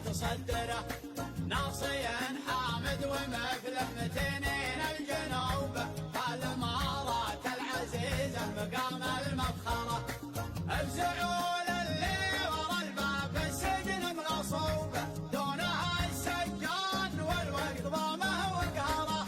تصدره، ناصي حامد ومفلح متينين الجنوب، الامارات العزيزه مقام المفخره، افزعوا للي ورا الباب السجن مغصوبه، دونها السجان والوقت ضامه وقهره،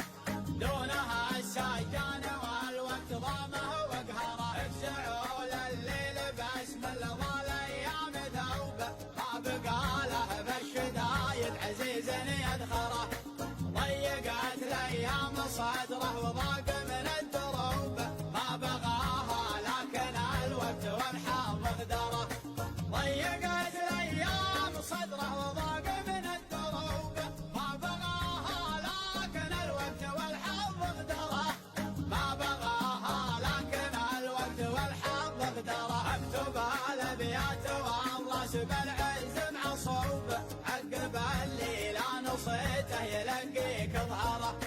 دونها السجان والوقت ضامه وقهره، افزعوا للي لبس من لظى الايام ثوبه، ما بقى له بالشدايد عزيز يدخره، ضيقت الايام صدره وضاق من الدروب، ما بغاها لكن الوقت والحظ اغدره، ضيقت الايام صدره وضاق من الدروب، ما بغاها لكن الوقت والحظ اغدره، ما بغاها لكن الوقت والحظ اغدره، اكتب الابيات والراس بالعز معصوب، عقب اللي لا نصيته يلقيك ظهره،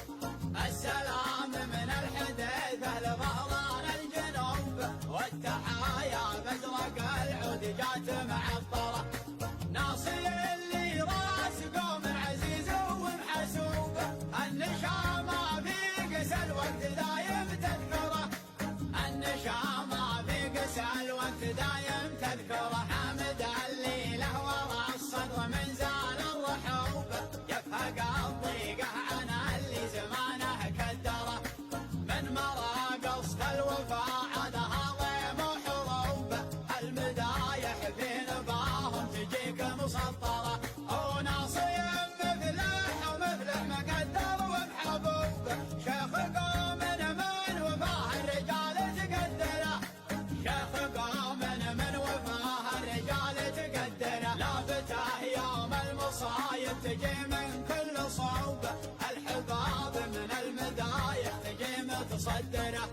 السلام من الحديثه لظهران الجنوب، والتحايا بزرق العود جات معطره، ناصي اللي راس قوم عزيز ومحسوب، النشامه في قسى الوقت دايم تذكره، النشامه في قسى الوقت دايم تذكره، حامد اللي له ورا الصدر من زال الرحوب، يفهق الضيقه عن اللي زمانه كدره، من مرى قصد الوفاء عادها ضيم وحروب، المدايح في نباهم تجيك مسطره، وناصي مفلح ومفلح مقدر ومحبوب، شيخ قوم من وفاه الرجال تقدره، شيخ قوم من وفاه الرجال تقدره، لافته يوم المصايب تجي من كل صوب، الحباب من المدايح تجي متصدره،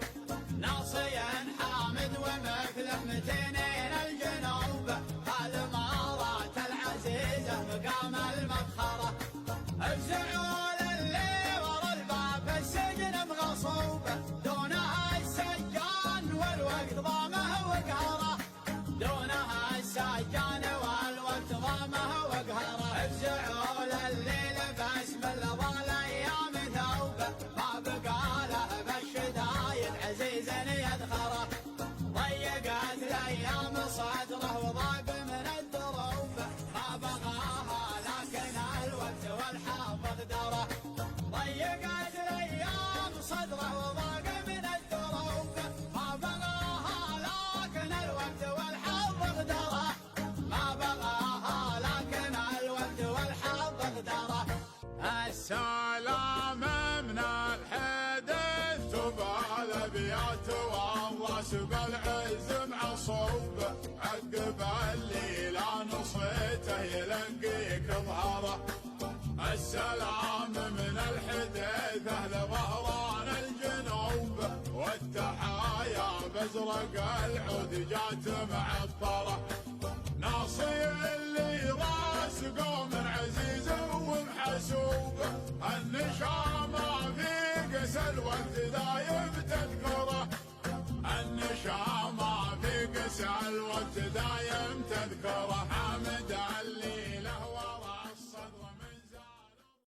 ناصي حامد ومفلح متينين الجنوب، الامارات العزيزه مقام المفخره، افزعوا للي ورا الباب السجن مغصوبه، دونها السجان والوقت ضامه وقهره، دونها السجان والوقت ضامه وقهره، افزعوا للي لبس من لظى الايام ثوبه، ما بقى له بالشدايد عزيز يدخره، ضيقت الايام صدره وضاق من الدروب، ما بغاها لكن الوقت والحظ اغدره، ضيقت الايام صدره وضاق من الدروب، ما بغاها لكن الوقت والحظ اغدره، ما بغاها لكن الوقت والحظ اغدره، السلام من الحدث تبع الابيات والراس بالعز معصوب، عقب اللي لا نصيته يلقيك ظهره، السلام من الحديثه لظهران الجنوب، والتحايا بزرق العود جات معطره، ناصي اللي راس قوم عزيز ومحسوب، النشامه في قسى الوقت دايم تذكره، النشامه في قسى